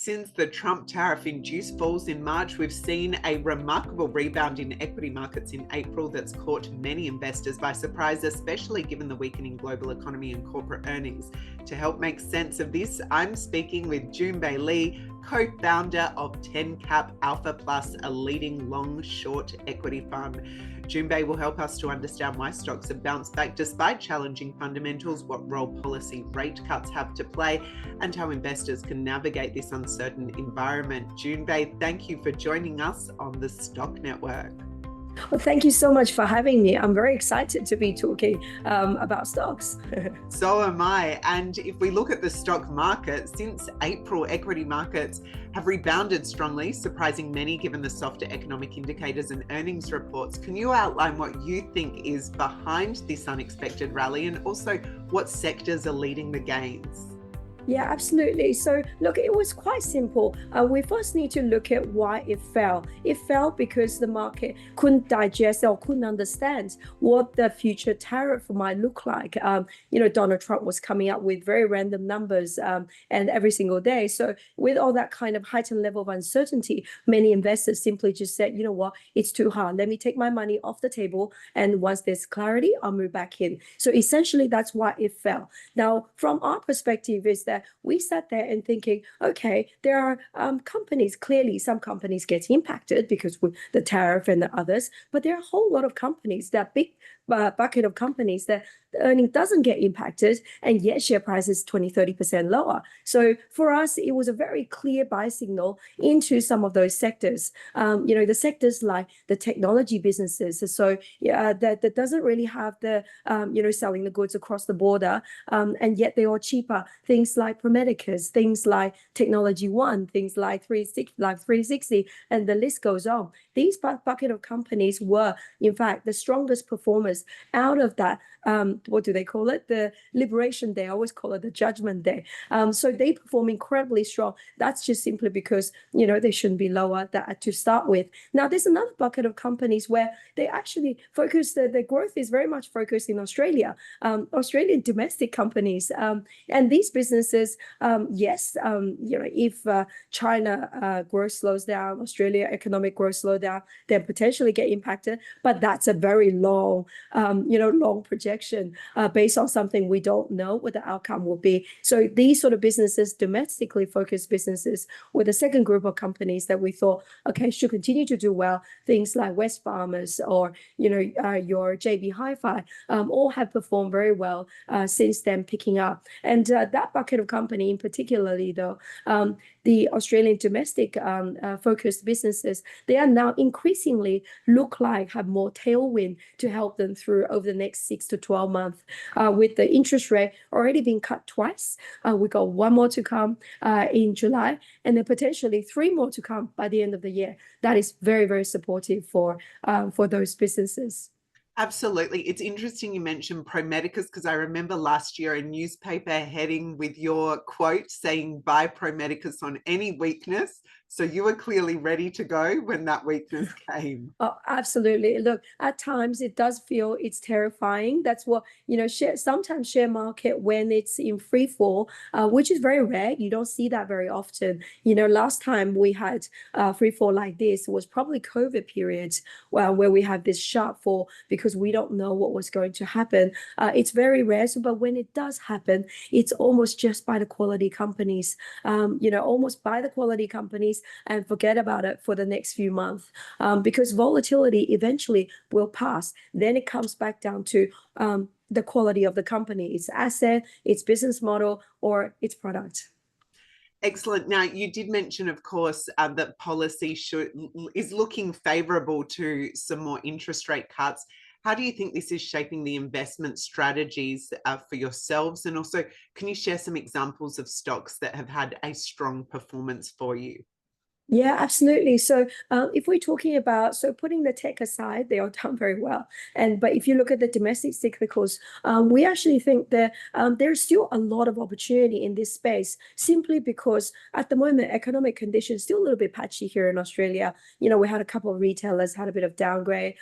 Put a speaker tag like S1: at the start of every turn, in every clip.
S1: Since the Trump tariff induced falls in March, we've seen a remarkable rebound in equity markets in April that's caught many investors by surprise, especially given the weakening global economy and corporate earnings. To help make sense of this, I'm speaking with Jun Bei Liu, co-founder of 10Cap Alpha Plus, a leading long-short equity fund. Jun Bei will help us to understand why stocks have bounced back despite challenging fundamentals, what role policy rate cuts have to play, and how investors can navigate this uncertain environment. Jun Bei, thank you for joining us on the Stock Network.
S2: Well, thank you so much for having me. I'm very excited to be talking about stocks.
S1: So am I. And if we look at the stock market, since April, equity markets have rebounded strongly, surprising many given the softer economic indicators and earnings reports. Can you outline what you think is behind this unexpected rally, and also what sectors are leading the gains?
S2: Yeah, absolutely. So look, it was quite simple. We first need to look at why it fell. It fell because the market couldn't digest or couldn't understand what the future tariff might look like. Donald Trump was coming up with very random numbers and every single day. So with all that kind of heightened level of uncertainty, many investors simply just said, you know what, it's too hard. Let me take my money off the table. And once there's clarity, I'll move back in. So essentially, that's why it fell. Now, from our perspective is that we sat there and thinking, okay, there are companies, clearly some companies get impacted because with the tariff and the others, but there are a whole lot of companies, that big bucket of companies that the earning doesn't get impacted, and yet share price is 20-30% lower. So for us, it was a very clear buy signal into some of those sectors. The sectors like the technology businesses. So that doesn't really have the, selling the goods across the border, and yet they are cheaper. Things like Medicus, things like Technology One, things like 360, and the list goes on. These bucket of companies were, in fact, the strongest performers out of that. What do they call it? The Liberation Day. I always call it the Judgment Day. So they perform incredibly strong. That's just simply because, they shouldn't be lower to start with. Now, there's another bucket of companies where they actually focus, the growth is very much focused in Australia, Australian domestic companies. And these businesses, if China growth slows down, Australia economic growth slows down, then potentially get impacted. But that's a very long projection based on something we don't know what the outcome will be. So these sort of businesses, domestically focused businesses, were the second group of companies that we thought, okay, should continue to do well. Things like Wesfarmers or, your JB Hi-Fi all have performed very well since then picking up. And that bucket of company in particularly, though, the Australian domestic focused businesses, they are now increasingly look like have more tailwind to help them through over the next 6 to 12 months. With the interest rate already being cut twice, we got one more to come in July, and then potentially 3 more to come by the end of the year. That is very, very supportive for those businesses.
S1: Absolutely. It's interesting you mentioned Medicus, because I remember last year a newspaper heading with your quote saying buy Medicus on any weakness. So you were clearly ready to go when that weakness came.
S2: Oh, absolutely. Look, at times it does feel it's terrifying. That's what, sometimes share market when it's in free fall, which is very rare. You don't see that very often. Last time we had free fall like this was probably COVID periods where we have this sharp fall because we don't know what was going to happen. It's very rare. But when it does happen, it's almost just by the quality companies, almost by the quality companies, and forget about it for the next few months, because volatility eventually will pass. Then it comes back down to the quality of the company, its asset, its business model, or its product.
S1: Excellent. Now, you did mention, of course, that policy is looking favorable to some more interest rate cuts. How do you think this is shaping the investment strategies for yourselves? And also, can you share some examples of stocks that have had a strong performance for you?
S2: Yeah, absolutely. So, if we're talking about putting the tech aside, they are done very well. But if you look at the domestic cyclicals, we actually think that there's still a lot of opportunity in this space, simply because at the moment economic conditions still a little bit patchy here in Australia. We had a couple of retailers had a bit of downgrade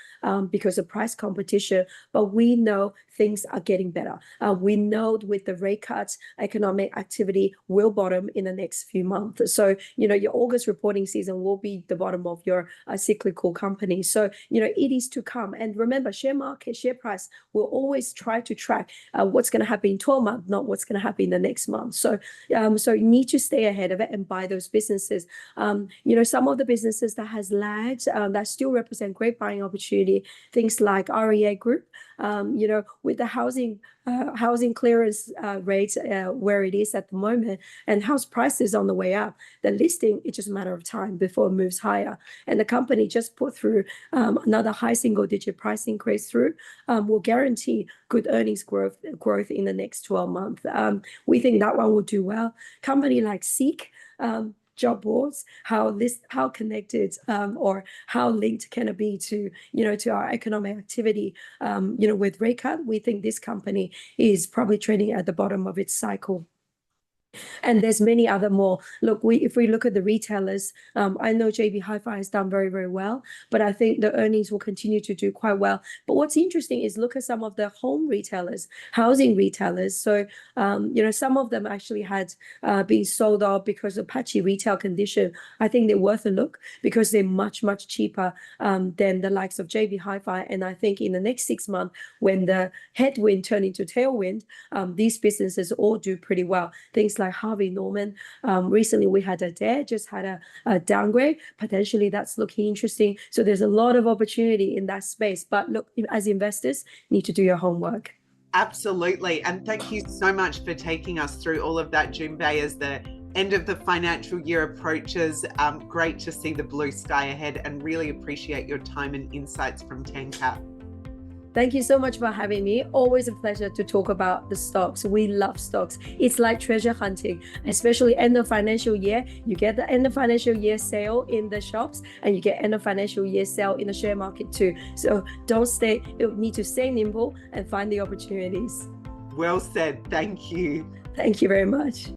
S2: because of price competition, but we know things are getting better. We know with the rate cuts, economic activity will bottom in the next few months. So, your August reporting season will be the bottom of your cyclical company. So, it is to come. And remember, share price will always try to track what's going to happen in 12 months, not what's going to happen in the next month. So, so you need to stay ahead of it and buy those businesses. Some of the businesses that has lagged that still represent great buying opportunity, things like REA Group, with the housing clearance rate where it is at the moment, and house prices on the way up, the listing, it's just a matter of time before it moves higher. And the company just put through another high single-digit price increase through, will guarantee good earnings growth in the next 12 months. We think that one will do well. Company like Seek, job boards, how connected or how linked can it be to to our economic activity with rate cut. We think this company is probably trading at the bottom of its cycle. And there's many other more. Look, if we look at the retailers, I know JB Hi-Fi has done very, very well, but I think the earnings will continue to do quite well. But what's interesting is look at some of the home retailers, housing retailers. So, some of them actually had been sold off because of patchy retail condition. I think they're worth a look because they're much, much cheaper than the likes of JB Hi-Fi. And I think in the next 6 months, when the headwind turn into tailwind, these businesses all do pretty well. Things like Harvey Norman. Recently, we had Adairs just had a downgrade. Potentially, that's looking interesting. So there's a lot of opportunity in that space. But look, as investors, you need to do your homework.
S1: Absolutely. And thank you so much for taking us through all of that, Jun Bei, as the end of the financial year approaches. Great to see the blue sky ahead, and really appreciate your time and insights from TenCap.
S2: Thank you so much for having me. Always a pleasure to talk about the stocks. We love stocks. It's like treasure hunting, especially end of financial year. You get the end of financial year sale in the shops, and you get end of financial year sale in the share market too. So you need to stay nimble and find the opportunities.
S1: Well said. Thank you.
S2: Thank you very much.